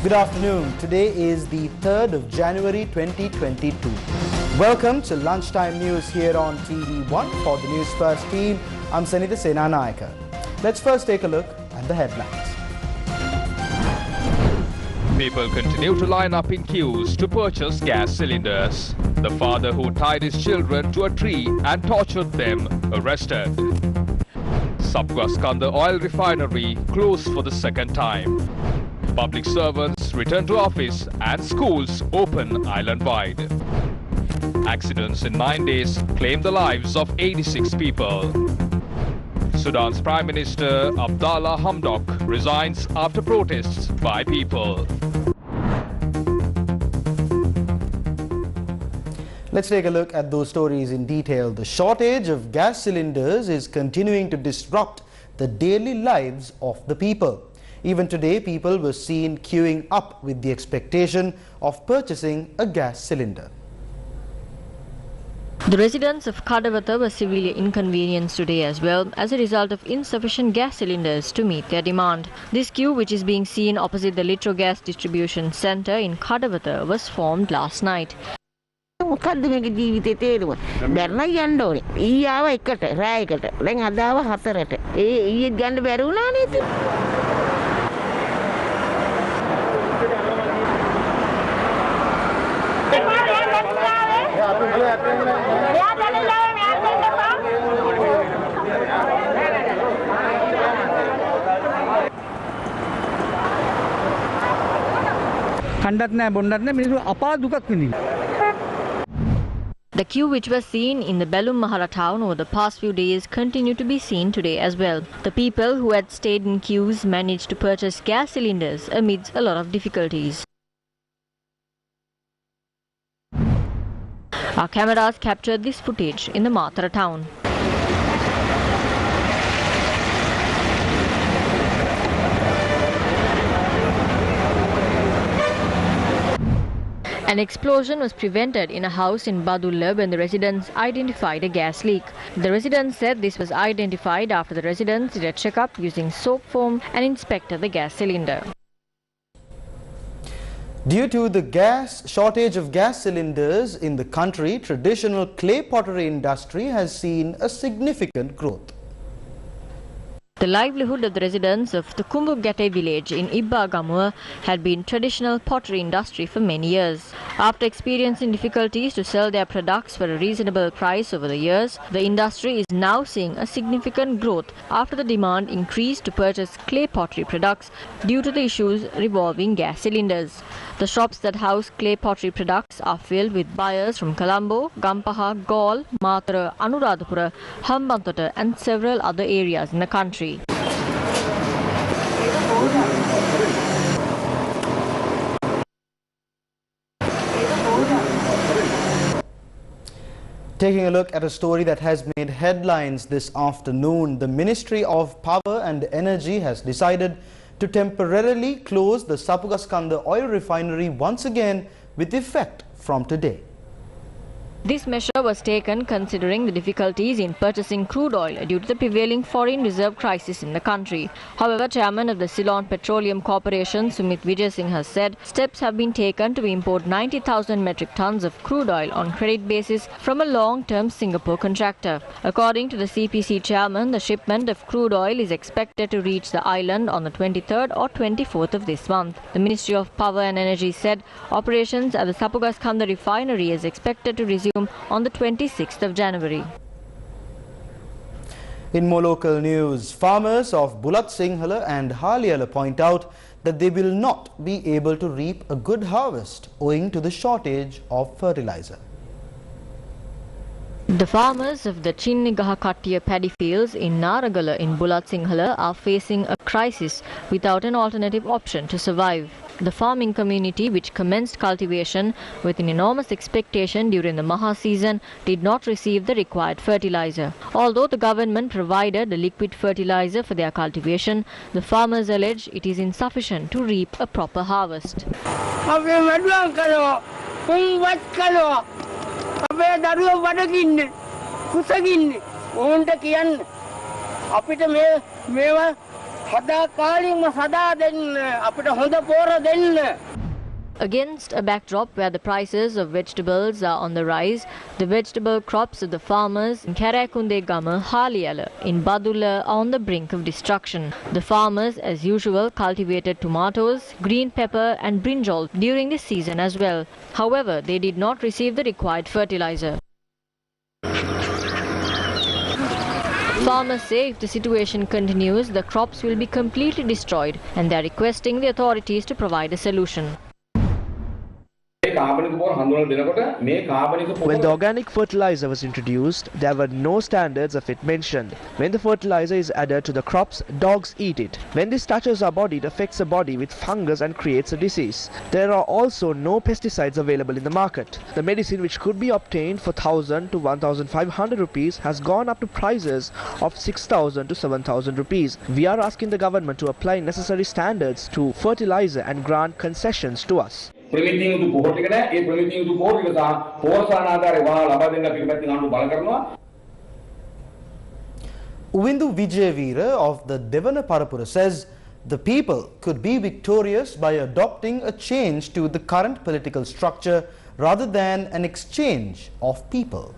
Good afternoon. Today is the 3rd of January 2022. Welcome to Lunchtime News here on TV1 for the Newsfirst team. I'm Sanitha Senanayaka. Let's first take a look at the headlines. People continue to line up in queues to purchase gas cylinders. The father who tied his children to a tree and tortured them arrested. Sapugaskanda oil refinery closed for the second time. Public servants return to office and schools open island-wide. Accidents in 9 days claim the lives of 86 people. Sudan's Prime Minister Abdallah Hamdok resigns after protests by people. Let's take a look at those stories in detail. The shortage of gas cylinders is continuing to disrupt the daily lives of the people. Even today, people were seen queuing up with the expectation of purchasing a gas cylinder. The residents of Kadawatha were severely inconvenienced today as well as a result of insufficient gas cylinders to meet their demand. This queue, which is being seen opposite the Litro Gas Distribution Centre in Kadawatha, was formed last night. මොකද්ද මේක ජීවිතේ තේරුම බැරණයි යන්න ඕනේ ඊ ආව එකට රායකට දැන් අද ආව හතරට ඊයේ ගන්න බැරි වුණානේ ඉතින් කණ්ඩත් නැහැ බොණ්ඩත් නැහැ මිනිස්සු අපා දුකක් විඳිනවා. The queue, which was seen in the Belum Mahara town over the past few days, continue to be seen today as well. The people who had stayed in queues managed to purchase gas cylinders amidst a lot of difficulties. Our cameras captured this footage in the Mathura town. An explosion was prevented in a house in Badulla when the residents identified a gas leak. The residents said this was identified after the residents did a check-up using soap foam and inspected the gas cylinder. Due to the shortage of gas cylinders in the country, traditional clay pottery industry has seen a significant growth. The livelihood of the residents of the Kumbugate village in Ibbagamua had been traditional pottery industry for many years. After experiencing difficulties to sell their products for a reasonable price over the years, the industry is now seeing a significant growth after the demand increased to purchase clay pottery products due to the issues revolving gas cylinders. The shops that house clay pottery products are filled with buyers from Colombo, Gampaha, Galle, Mathura, Anuradhapura, Hambantota and several other areas in the country. Taking a look at a story that has made headlines this afternoon, the Ministry of Power and Energy has decided to temporarily close the Sapugaskanda oil refinery once again with effect from today. This measure was taken considering the difficulties in purchasing crude oil due to the prevailing foreign reserve crisis in the country. However, Chairman of the Ceylon Petroleum Corporation, Sumit Vijayasinghe, has said steps have been taken to import 90,000 metric tons of crude oil on credit basis from a long-term Singapore contractor. According to the CPC chairman, the shipment of crude oil is expected to reach the island on the 23rd or 24th of this month. The Ministry of Power and Energy said operations at the Sapugaskanda refinery is expected to resume on the 26th of January. In more local news, farmers of Bulat Sinhala and Haliala point out that they will not be able to reap a good harvest owing to the shortage of fertilizer. The farmers of the Chinnigaha Kattiya paddy fields in Naragala in Bulat Sinhala are facing a crisis without an alternative option to survive. The farming community, which commenced cultivation with an enormous expectation during the Maha season, did not receive the required fertilizer. Although the government provided the liquid fertilizer for their cultivation, the farmers allege it is insufficient to reap a proper harvest. Against a backdrop where the prices of vegetables are on the rise, the vegetable crops of the farmers in Karakundegama, Haliyala in Badulla are on the brink of destruction. The farmers, as usual, cultivated tomatoes, green pepper and brinjal during this season as well. However, they did not receive the required fertilizer. Farmers say if the situation continues, the crops will be completely destroyed and they are requesting the authorities to provide a solution. When the organic fertilizer was introduced, there were no standards of it mentioned. When the fertilizer is added to the crops, dogs eat it. When this touches our body, it affects the body with fungus and creates a disease. There are also no pesticides available in the market. The medicine, which could be obtained for 1,000 to 1,500 rupees, has gone up to prices of 6,000 to 7,000 rupees. We are asking the government to apply necessary standards to fertilizer and grant concessions to us. Uvindu Vijayveera of the Devana Parapura says the people could be victorious by adopting a change to the current political structure rather than an exchange of people.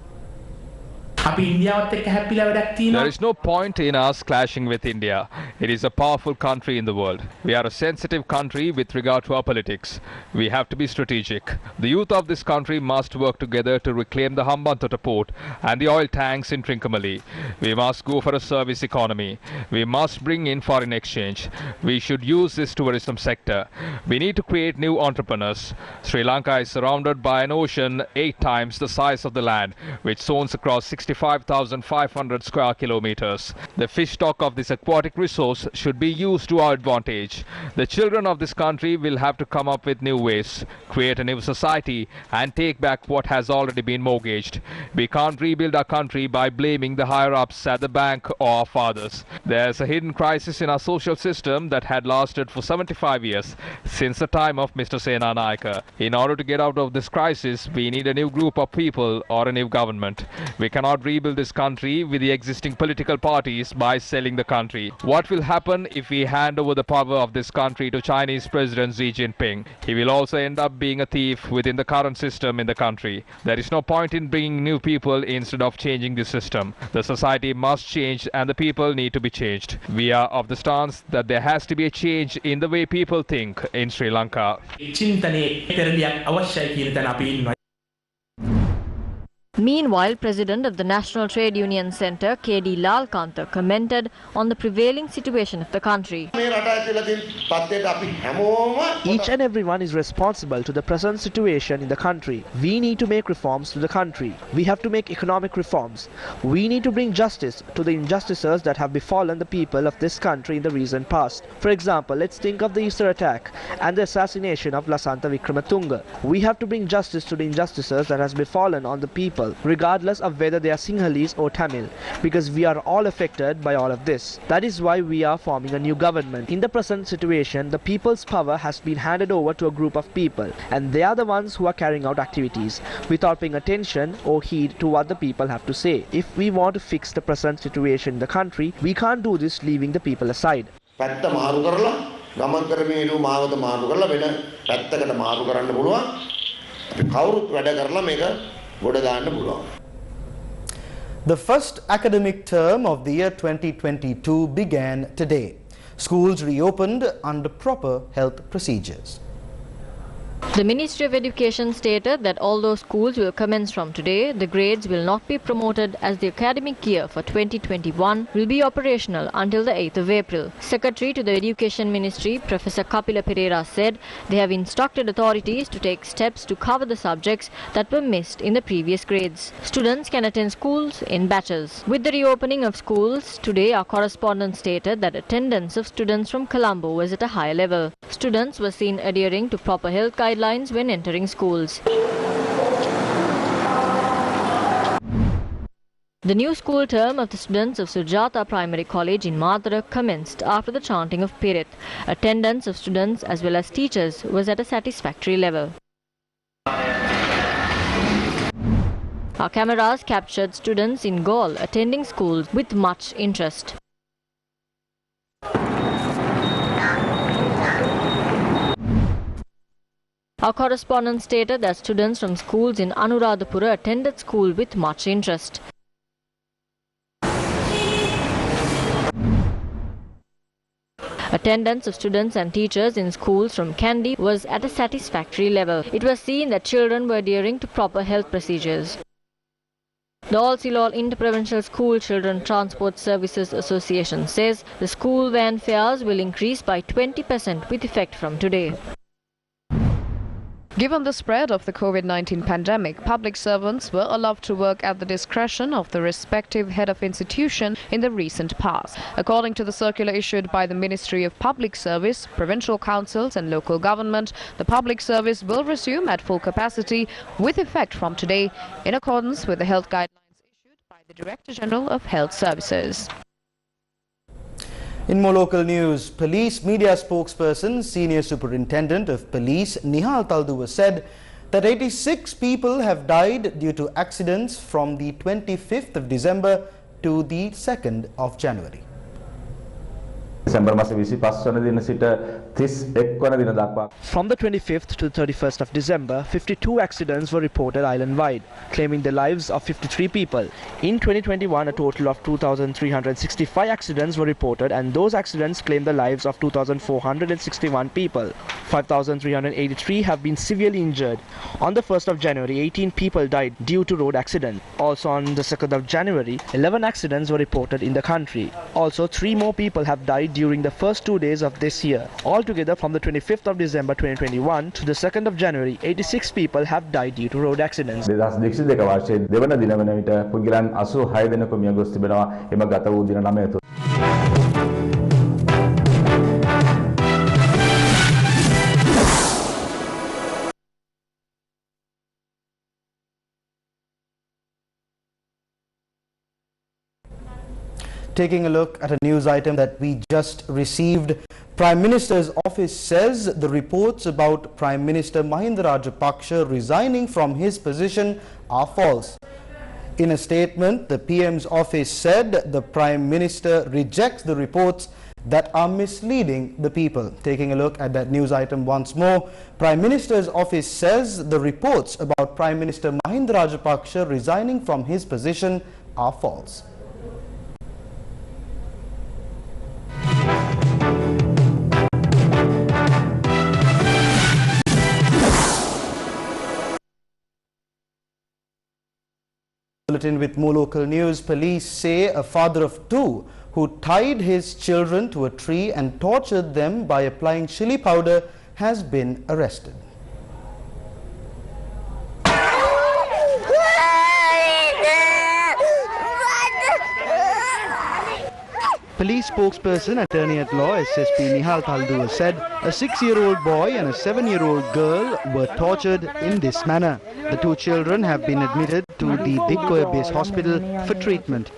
There is no point in us clashing with India. It is a powerful country in the world. We are a sensitive country with regard to our politics. We have to be strategic. The youth of this country must work together to reclaim the Hambantota port and the oil tanks in Trincomalee. We must go for a service economy. We must bring in foreign exchange. We should use this tourism sector. We need to create new entrepreneurs. Sri Lanka is surrounded by an ocean 8 times the size of the land, which zones across 65,500 square kilometers. The fish stock of this aquatic resource should be used to our advantage. The children of this country will have to come up with new ways, create a new society and take back what has already been mortgaged. We can't rebuild our country by blaming the higher-ups at the bank or our fathers. There's a hidden crisis in our social system that had lasted for 75 years, since the time of Mr. Sena Nayaka. In order to get out of this crisis, we need a new group of people or a new government. We cannot rebuild this country with the existing political parties by selling the country. What will happen if we hand over the power of this country to Chinese President Xi Jinping? He will also end up being a thief within the current system in the country. There is no point in bringing new people instead of changing the system. The society must change and the people need to be changed. We are of the stance that there has to be a change in the way people think in Sri Lanka. Meanwhile, President of the National Trade Union Centre, K.D. Lalkantha, commented on the prevailing situation of the country. Each and everyone is responsible to the present situation in the country. We need to make reforms to the country. We have to make economic reforms. We need to bring justice to the injustices that have befallen the people of this country in the recent past. For example, let's think of the Easter attack and the assassination of Lasantha Wickramatunge. We have to bring justice to the injustices that has befallen on the people, regardless of whether they are Sinhalese or Tamil, because we are all affected by all of this. That is why we are forming a new government. In the present situation, the people's power has been handed over to a group of people, and they are the ones who are carrying out activities without paying attention or heed to what the people have to say. If we want to fix the present situation in the country, we can't do this leaving the people aside. The first academic term of the year 2022 began today. Schools reopened under proper health procedures. The Ministry of Education stated that although schools will commence from today, the grades will not be promoted as the academic year for 2021 will be operational until the 8th of April. Secretary to the Education Ministry, Professor Kapila Pereira, said they have instructed authorities to take steps to cover the subjects that were missed in the previous grades. Students can attend schools in batches. With the reopening of schools today, our correspondent stated that attendance of students from Colombo was at a high level. Students were seen adhering to proper health guidelines when entering schools. The new school term of the students of Sujata Primary College in Madura commenced after the chanting of Pirit. Attendance of students as well as teachers was at a satisfactory level. Our cameras captured students in Gaul attending schools with much interest. Our correspondent stated that students from schools in Anuradhapura attended school with much interest. Attendance of students and teachers in schools from Kandy was at a satisfactory level. It was seen that children were adhering to proper health procedures. The All Ceylon Interprovincial School Children Transport Services Association says the school van fares will increase by 20% with effect from today. Given the spread of the COVID-19 pandemic, public servants were allowed to work at the discretion of the respective head of institution in the recent past. According to the circular issued by the Ministry of Public Service, provincial councils and local government, the public service will resume at full capacity with effect from today in accordance with the health guidelines issued by the Director General of Health Services. In more local news, police media spokesperson, Senior Superintendent of Police Nihal Talduwa said that 86 people have died due to accidents from the 25th of December to the 2nd of January. From the 25th to the 31st of December, 52 accidents were reported island-wide, claiming the lives of 53 people. In 2021, a total of 2,365 accidents were reported, and those accidents claimed the lives of 2,461 people. 5,383 have been severely injured. On the 1st of January, 18 people died due to road accidents. Also on the 2nd of January, 11 accidents were reported in the country. Also, 3 more people have died during the first 2 days of this year. Altogether, from the 25th of December 2021 to the 2nd of January, 86 people have died due to road accidents. Taking a look at a news item that we just received, Prime Minister's office says the reports about Prime Minister Mahinda Rajapaksa resigning from his position are false. In a statement, the PM's office said the Prime Minister rejects the reports that are misleading the people. Taking a look at that news item once more, Prime Minister's office says the reports about Prime Minister Mahinda Rajapaksa resigning from his position are false. Bulletin with more local news. Police say a father of 2 who tied his children to a tree and tortured them by applying chili powder has been arrested. Police spokesperson, attorney at law SSP Nihal Talduwa said a 6-year-old boy and a 7-year-old girl were tortured in this manner. The 2 children have been admitted to the Dikkoya Base Hospital for treatment.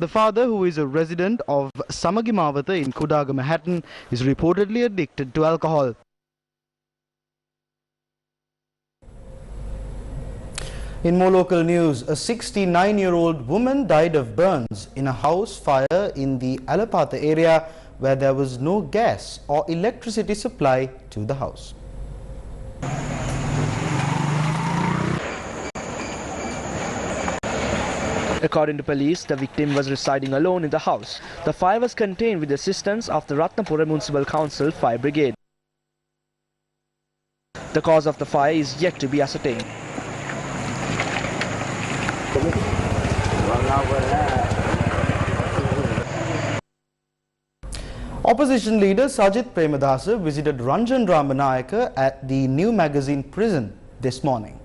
The father, who is a resident of Samagimawatha in Kudagama Hatton, is reportedly addicted to alcohol. In more local news, a 69-year-old woman died of burns in a house fire in the Alapatha area where there was no gas or electricity supply to the house. According to police, the victim was residing alone in the house. The fire was contained with the assistance of the Ratnapura Municipal Council Fire Brigade. The cause of the fire is yet to be ascertained. Opposition leader Sajith Premadasa visited Ranjan Ramanayaka at the New Magazine prison this morning.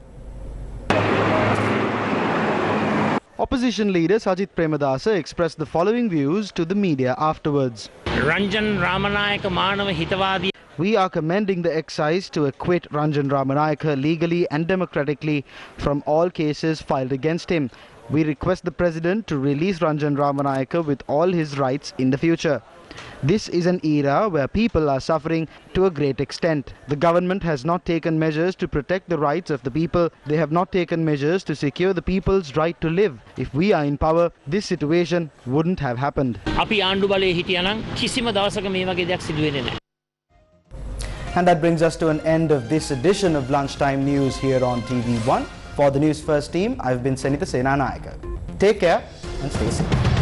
Opposition leader Sajith Premadasa expressed the following views to the media afterwards. Ranjan Ramanayaka Manava Hitavadi. We are commending the excise to acquit Ranjan Ramanayaka legally and democratically from all cases filed against him. We request the President to release Ranjan Ramanayaka with all his rights in the future. This is an era where people are suffering to a great extent. The government has not taken measures to protect the rights of the people. They have not taken measures to secure the people's right to live. If we are in power, this situation wouldn't have happened. And that brings us to an end of this edition of Lunchtime News here on TV1. For the News First team, I've been Senita Senanayaka. Take care and stay safe.